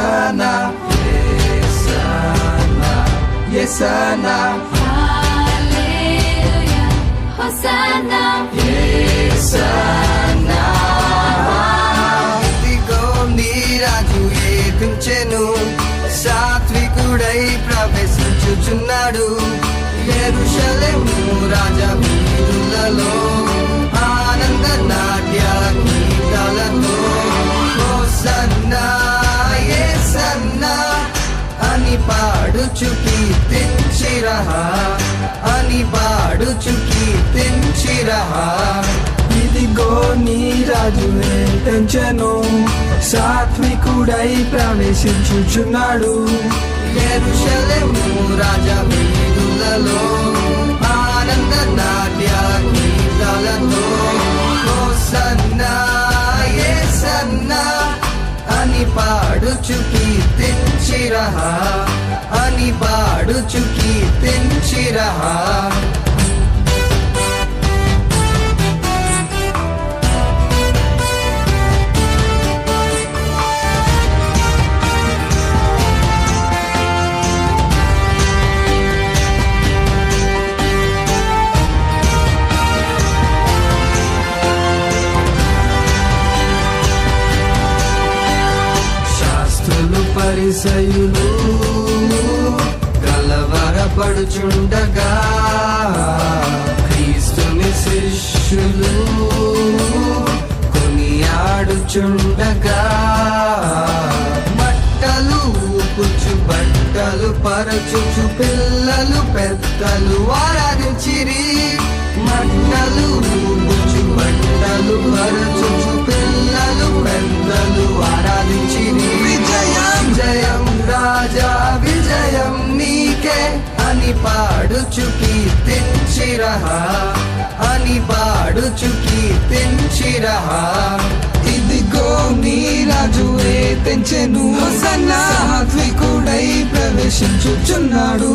Hosanna, Yesana, Yesana, Hallelujah, Hosanna, Yesana. ఇదిగో నీ రాజు ఏదించెను, సాత్వికుడై ప్రవేశించుచున్నాడు. యెరూషలేము రాజా వీరులలో ఆనంద నాట్య గీతాలతో హోసన్నా యేసన్నా అని పాడుచు కీర్తించిరహా, అని పాడుచు కీర్తించిరహా. ఇదిగో నీ రాజు తెంచెను, సాత్వికుడై ప్రవేశించుచున్నాడు. యెరూషలేము రాజా వీరులలో ఆనంద నాట్య గీతాలతో హోసన్నా యేసన్నా అని పాడుచు కీర్తించిరహా, అని పాడుచు కీర్తించిరహా. పరిసయులు కలవరపడుచుండగా, క్రీస్తుని శిష్యులు కొనియాడుచుండగా, బట్టలు ఊపుచు బట్టలు పరచుచు పిల్లలు పెద్దలు ఆరాధించిరి. బట్టలు ఊపుచు బట్టలు పరచుచు పిల్లలు పెద్దలు ఆరాధించిరి. విజయం జయం రాజా విజయం నీకే అని పాడుచు కీర్తించిరహా, అని పాడుచు కీర్తించిరహా. ఇదిగో నీ రాజు తెంచెను, సాత్వికుడై ప్రవేశించుచున్నాడు.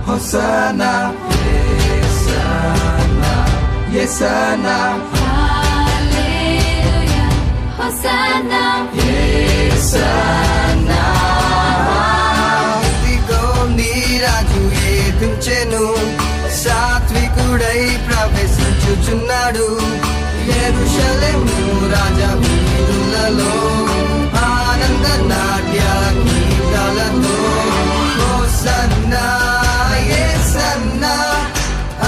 Hosanna, Yesana, Yesana, Hallelujah, Hosanna, Yesana. ఇదిగో నీ రాజు ఏదించెను, సాత్వికుడై ప్రవేశించుచున్నాడు. యెరూషలేము రాజా వీరులలో ఆనంద నాట్య గీతాలతో హోసన్నా యేసన్నా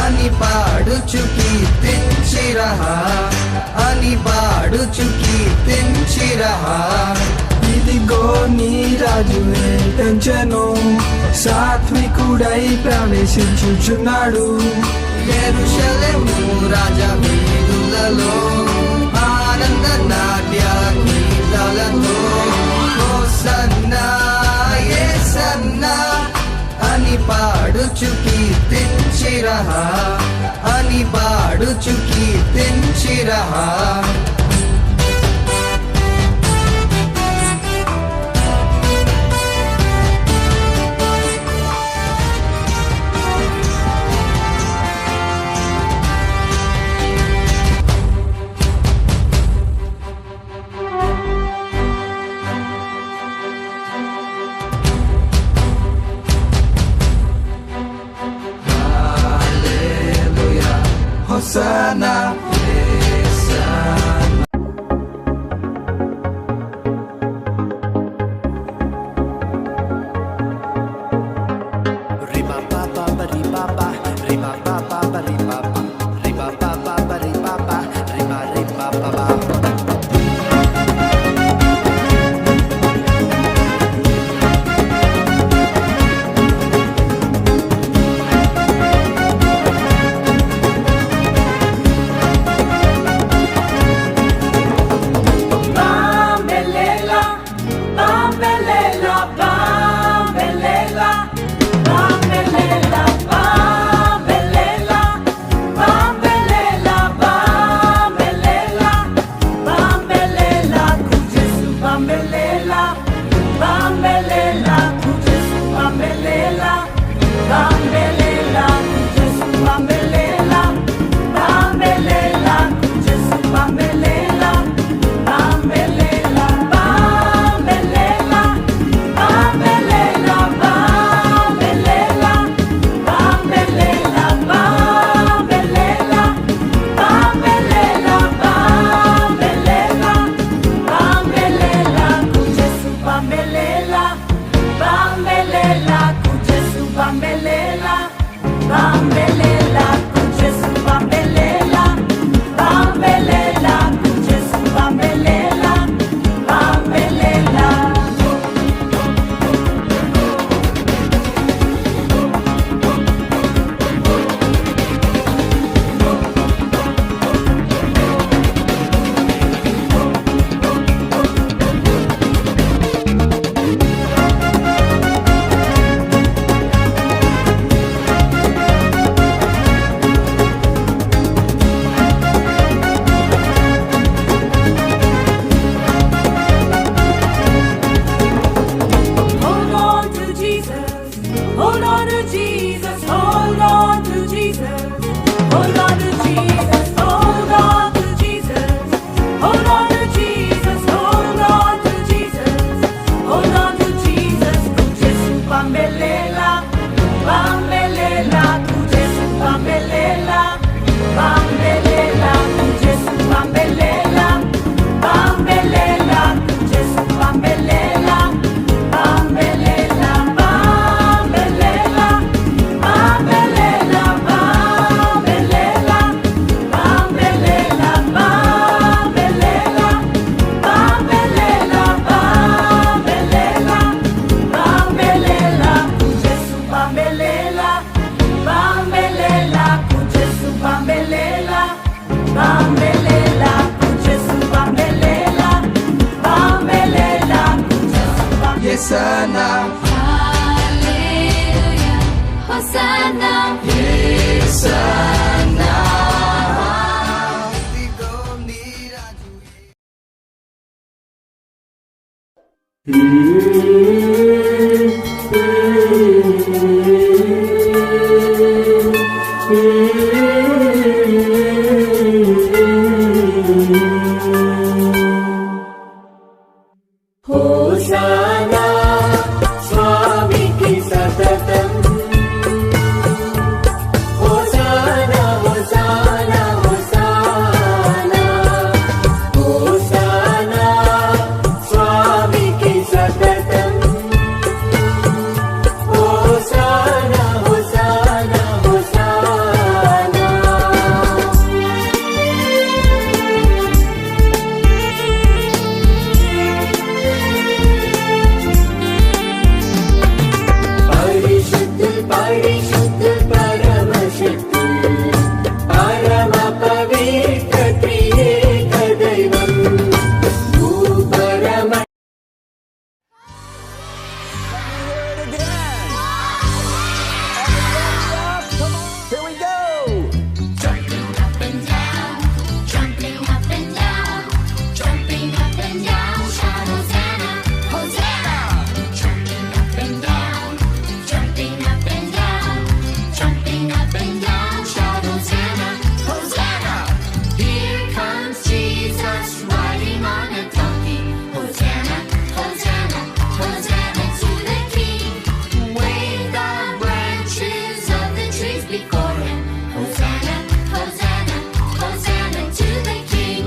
అని పాడుచు కీర్తించిరహా, అని పాడుచు కీర్తించిరహా. ఇదిగో నీ రాజు తెంచెను, సాత్వికుడై ప్రవేశించుచున్నాడు. యెరూషలేము రాజా వీరులలో ఆనంద నాట్య గీతాలతో హోసన్నా యేసన్నా అని పాడుచు కీర్తించిరహా, అని పాడుచు కీర్తించిరహా. Hosanna, Yesana. Riba ba ba ba riba ba, riba ba ba ba riba ba, riba ba ba ba Bambelela, kujesu bambelela, bambelela, kujesu bambelela. Yesana, Hallelujah. Hosanna. Yesana. ఇదిగో నీ రాజు హోసానా స్వామికి సతతం హోసానా హోసానా హోసానా హోసానా స్వామికి సతతం hosanna hosanna hosanna పరిశుద్ధుల్ పరిశుద్ధుల్ పరమశక్తుల్ పరమ పవిత్ర త్రియేక దైవం భూపరమ Jumping up and down, jumping up and down, jumping up and down, shout Hosanna, Hosanna. Jumping up and down, jumping up and down, jumping up and down, shout Hosanna, Hosanna. Here comes Jesus riding on a donkey. Hosanna, Hosanna, Hosanna to the King. Wave the branches of the trees before him. Hosanna, Hosanna, Hosanna to the King.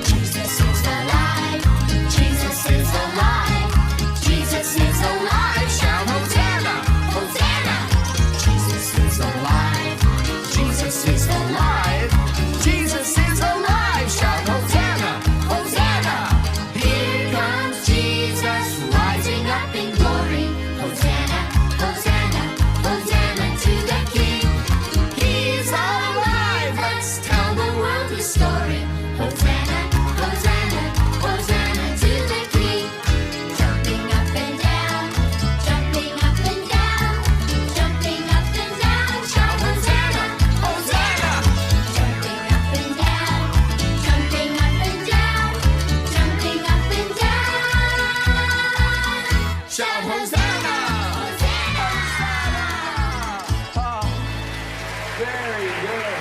Jesus is alive, Jesus is alive, Jesus is alive. Shout Hosanna, Hosanna. Jesus is alive, Jesus is alive, Jesus is alive. Shout Hosanna, Hosanna. Here comes Jesus rising up in glory. Hosanna, Hosanna, Hosanna to the King. He's alive, let's tell the world his story. Hosanna, Hosanna, Hosanna to the King. Jumping up and down, jumping up and down, jumping up and down, shout Hosanna, Hosanna. Jumping up and down, jumping up and down, jumping up and down, shout Hosanna, Hosanna. Very good.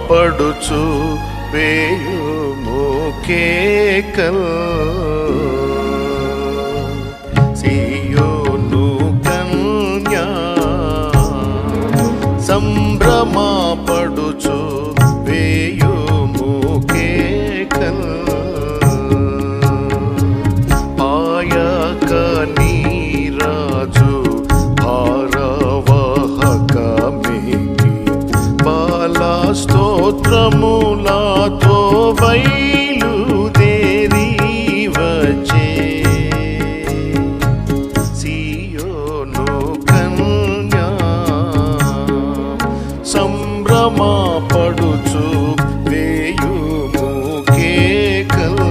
పడుచు వేయుము కేకల్ సియోను కన్యా సంభ్రమా పడుచు వేయుము కేకల్ ఆయక నీరాజు భారవాహకమికి బాలా స్తోత్రములతో బయలుదేరి వచ్చే సియోను కన్యా సంభ్రమా పడుచు వేయుము కేకల్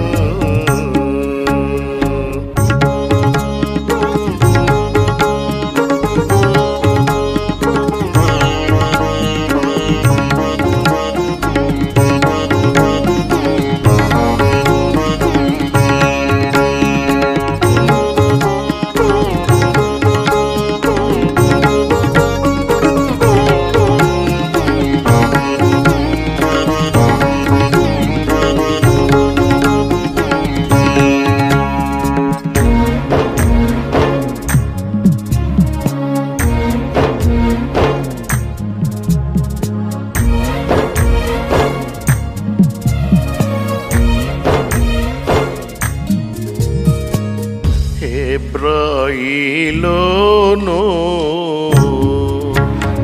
హెబ్రాయిలోను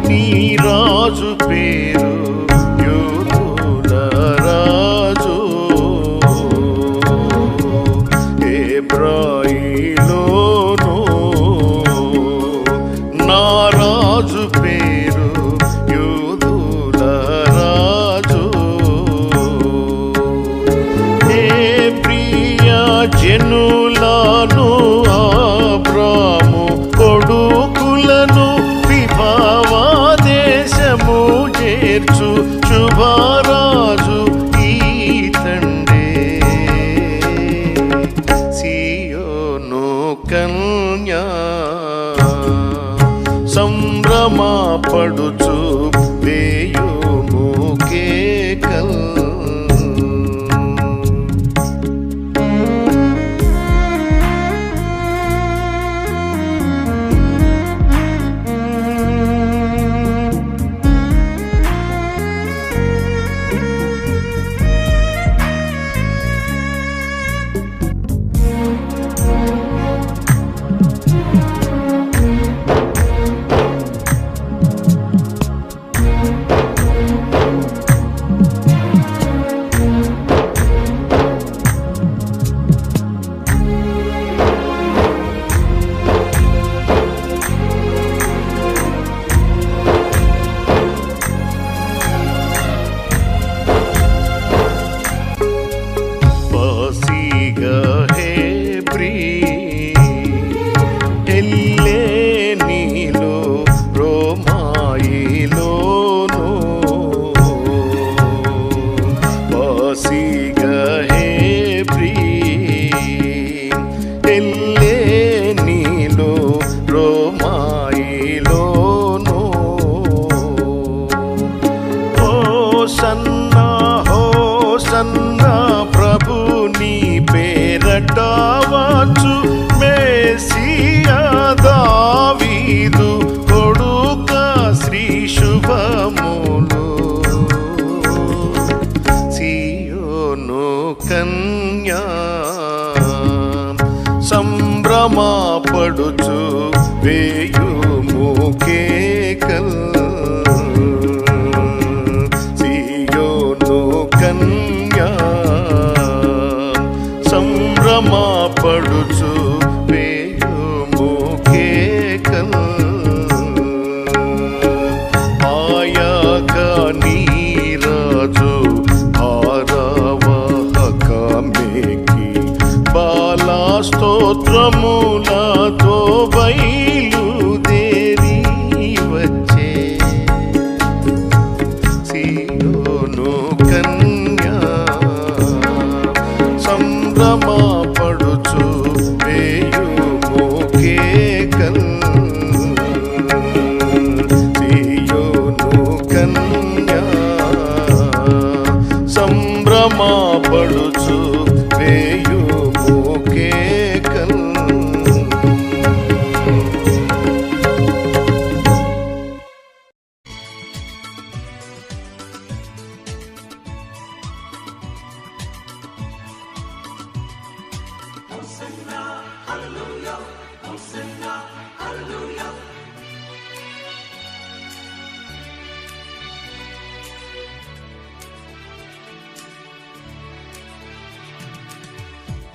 నీ రాజు పేరు యూదుల రాజు హెబ్రాయిలోను నా రాజు పేరు యూదుల రాజు హే ప్రియ జనులను అబ్రాము కొడుకులను విభావాదేశము చేర్చు శుభరాజు ఈతండే సియోను కన్యా సంభ్రమా పడుచు వేయుము కేకల్ ఎల్లేనీలో రోమాయిలోను వాసిగా హెబ్రీ ఎల్లేనీలో రోమాయిలోను హోసన్నా హోసన్నా ప్రభు నీ పేరట వచ్చు మెస్సియా దావీదు కొడుక శ్రీ శుభములు సియోను కన్యా సంభ్రమా పడుచు వేయుము కేకల్ సియోను కన్యా సంభ్రమా పడుచు వేయుము కేకల్ ఆయక నీరాజు భారవాహకమికి బాలా స్తోత్రములతో బయలుదేరి వచ్చే సియోను కన్యా సంభ్రమా పడుచు వేయుము కేకల్ సియోను కన్యా పడుచు వేయుము కేకల్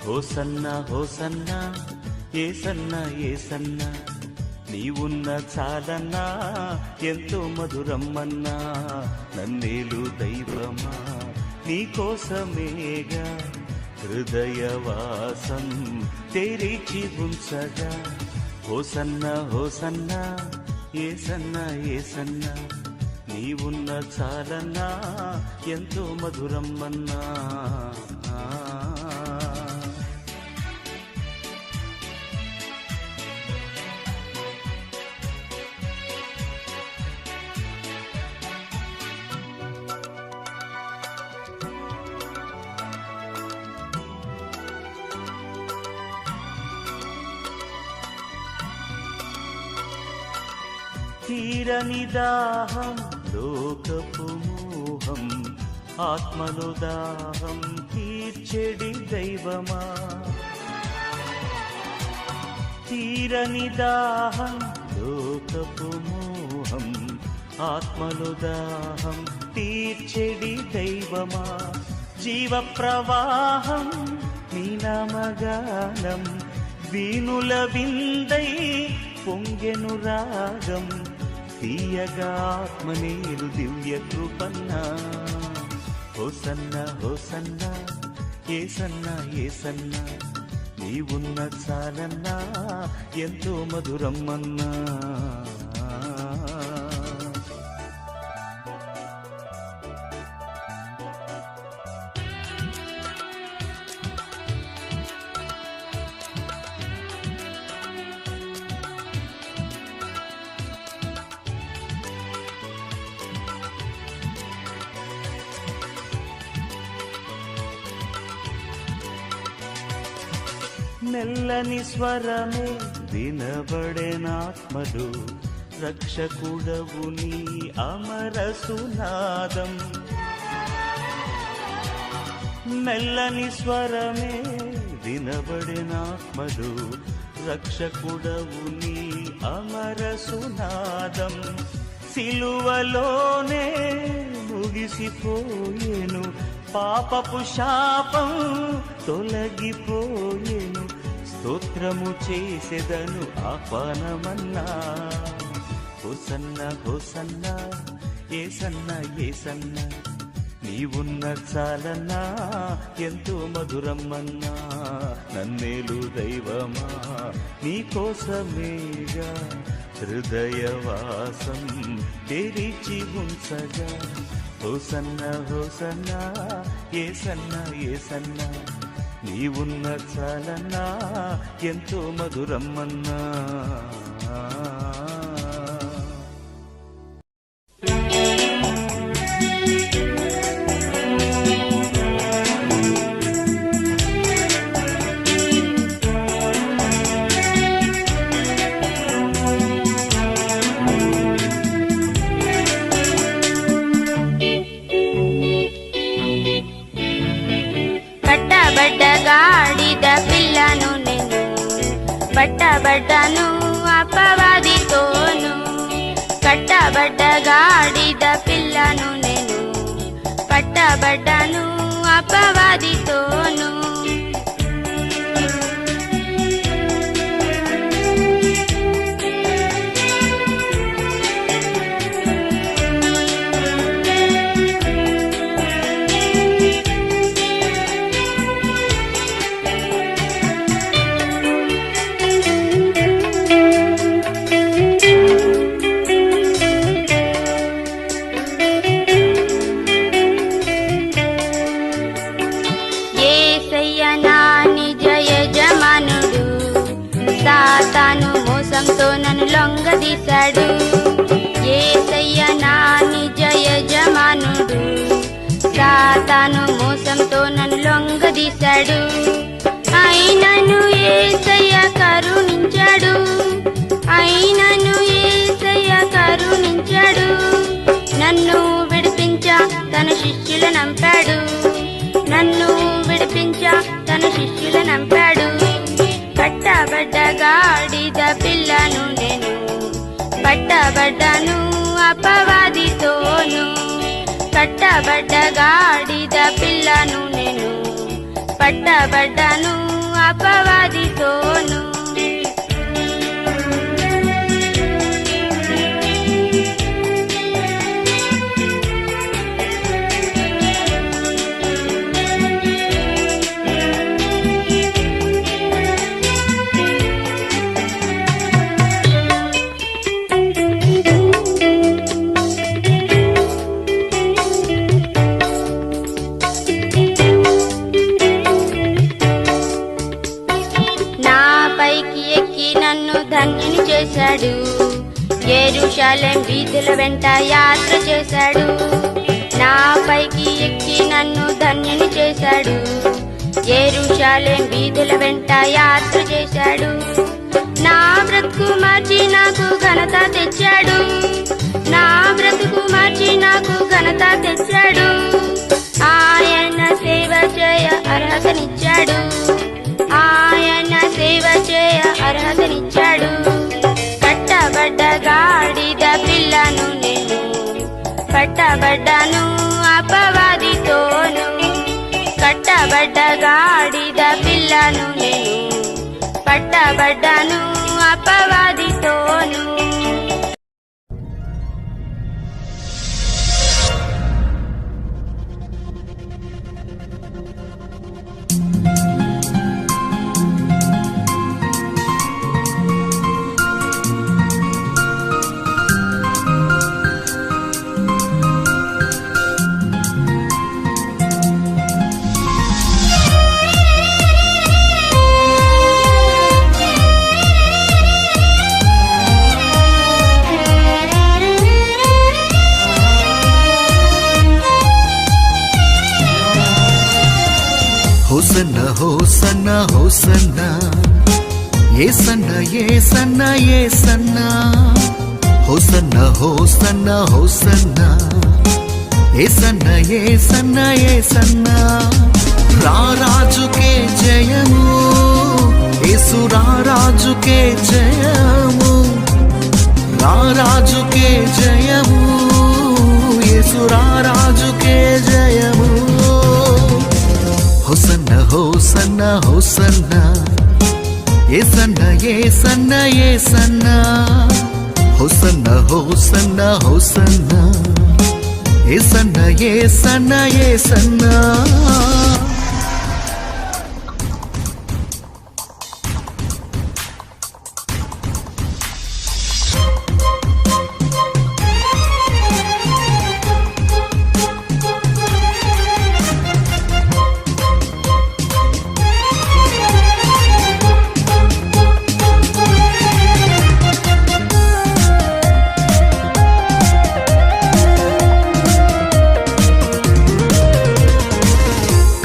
హోసన్నా హోసన్నా ఏసన్నా ఏసన్నా నీవున్న చాలన్నా ఎంతో మధురమ్మన్నా నన్నేలు దైవమా నీకోసమేగా హృదయవాసం తెరిచి ఉంచగా హోసన్నా హోసన్నా ఏసన్నా ఏసన్నా నీవున్న చాలన్నా ఎంతో మధురమ్మన్నా తీరని దాహం లోకపు మోహం ఆత్మలో దాహం తీర్చెడి దైవమా తీరని దాహం లోకపు మోహం ఆత్మలో దాహం తీర్చెడి దైవమా జీవ ప్రవాహం నీ నామగానం వీణుల విందై పొంగెను రాగం తీయగా ఆత్మనేలు దివ్య కృపన్నా హోసన్నా హోసన్నా ఏసన్నా ఏసన్నా నీవున్న చాలన్నా ఎంతో మధురమ్మన్నా మెల్లని స్వరమే వినబడెనాత్మలు రక్షకుడవు నీ అమర సునాదం మెల్లని స్వరమే వినబడెనాత్మలు రక్షకుడవు నీ అమర సునాదం సిలువలోనే ముగిసిపోయేను పాపపు శాపం తొలగిపోయేను స్తోత్రము చేసెదను ఆహ్వానమన్నా హోసన్నా హోసన్నా ఏసన్నా ఏసన్నా నీవున్న చాలన్నా ఎంతో మధురమ్మన్నా నన్నేలు దైవమా నీకోసమేగా హృదయవాసం తెరిచి ఉంచగా హోసన్నా హోసన్నా ఏసన్నా ఏసన్నా నీవున్న చాలన్నా ఎంతో మధురమ్మన్నా గాడిద పిల్లను నేను పట్టబడ్డాను అపవాదితోను కట్టబడ్డ గాడిద పిల్లను నేను పట్టబడ్డాను అపవాదితోను సాతాను మోసంతో నన్ను లొంగదీశాడు యేసయ్య నా నిజ యజమానుడు సాతాను మోసంతో నన్ను లొంగదీశాడు. అయినను యేసయ్య కరుణించాడు, అయినను యేసయ్య కరుణించాడు. నన్ను విడిపించా తన శిష్యుల నంపాడు, నన్ను విడిపించా తన శిష్యుల నంపాడు. పట్టబడ్డ గాడిద పిల్లను నేను, పట్టబడ్డాను అపవాదితోను. కట్టబడ్డ గాడిద పిల్లను నేను, పట్టబడ్డాను అపవాదితోను. ధన్యుని చేశాడు, యెరూషలేం వీధుల వెంట యాత్ర చేశాడు. నా పైకి ఎక్కి నన్ను ధన్యుని చేశాడు, యెరూషలేం వీధుల వెంట యాత్ర చేశాడు. నా బ్రతుకు మార్చి నాకు ఘనత తెచ్చాడు, నా బ్రతుకు మార్చి నాకు ఘనత తెచ్చాడు. ఆయన సేవ చేయ అర్హతనిచ్చాడు, ఆయన సేవ చేయ అర్హతనిచ్చాడు. కట్టబడ్డ గాడిద పిల్లను నేను, పట్టబడ్డాను అపవాదితోను. కట్టబడ్డ గాడిద పిల్లను నేను, పట్టబడ్డాను అపవాదితోను. హోసన్నా హోసన్నా హోసన్నా, యేసన్నా యేసన్నా యేసన్నా. హోసన్నా హోసన్నా హోసన్నా, యేసన్నా యేసన్నా యేసన్నా. రారాజుకే జయము, యేసు రారాజుకే జయము, రారాజుకే జయము, యేసు రారాజుకే జయము. హోసన్నా హోసన్నా హోసన్నా, యేసన్నా యేసన్నా యేసన్నా. హోసన్నా హోసన్నా హోసన్నా, యేసన్నా యేసన్నా యేసన్నా.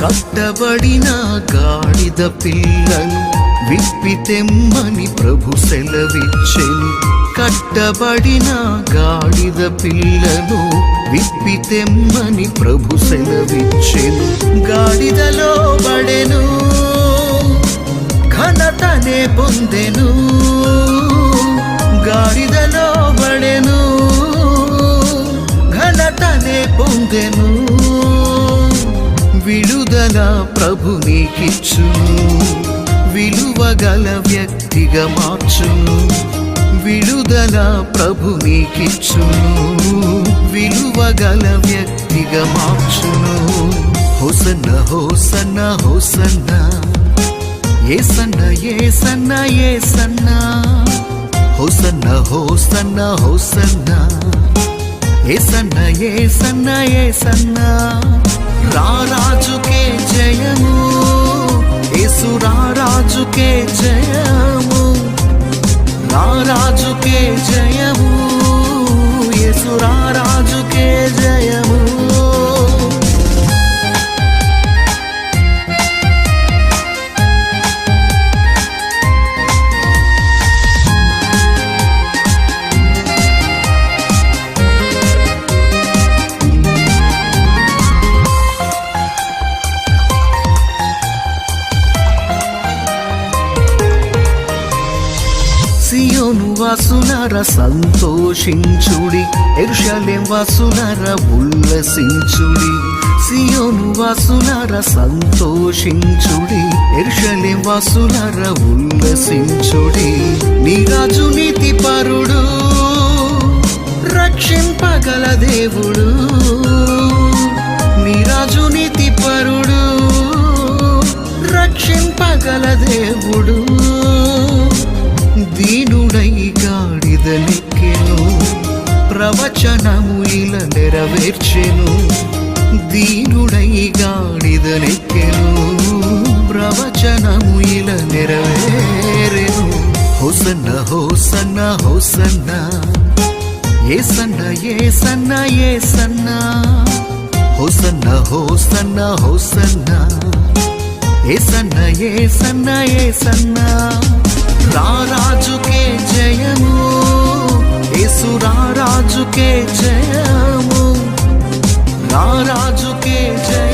కట్టబడిన గాడిద పిల్లను విప్పితెమ్మని ప్రభు సెలవిచ్చెను. కట్టబడిన గాడిద పిల్లను విప్పితెమ్మని ప్రభు సెలవిచ్చెను. గాడిదలో బడెను, ఘనతనే పొందెను. గాడిదలో బడెను, ఘనతనే పొందెను. విడుదల ప్రభు నీకిచ్చును, విలువగల వ్యక్తిగా మార్చును. విడుదల ప్రభు నీకిచ్చును, విలువగల వ్యక్తిగా మార్చును. హోసన్నా హోసన్నా హోసన్నా, యేసన్నా యేసన్నా యేసన్నా. హోసన్నా హోసన్నా హోసన్నా, యేసన్నా యేసన్నా యేసన్నా. రారాజుకే జయము, యేసు రారాజుకే జయము, రారాజుకే జయము, యేసు రారాజుకే జయము. వాసులార సంతోషించుడి, యెరూషలేం వాసులార ఉల్లసించుడి. సియోను వాసులార సంతోషించుడి, యెరూషలేం వాసులార ఉల్లసించుడి. నీ రాజు నీతి పరుడు, రక్షింపగల దేవుడు. నీ రాజు నీతి పరుడు, రక్షింపగల దేవుడు. దీనుడై గాడిదలెక్కెను, ప్రవచనము ఇలా నెరవేర్చెను. దీనుడై గాడిదలెక్కెను, ప్రవచనము ఇలా నెరవేరెను. హోసన్న హోసన్న హోసన్న, యేసన్న యేసన్న యేసన్న. హోసన్న హోసన్న హోసన్న, యేసన్న యేసన్న యేసన్న. రారాజుకే జయము, యేసు రారాజుకే జయము, రారాజుకే జయము.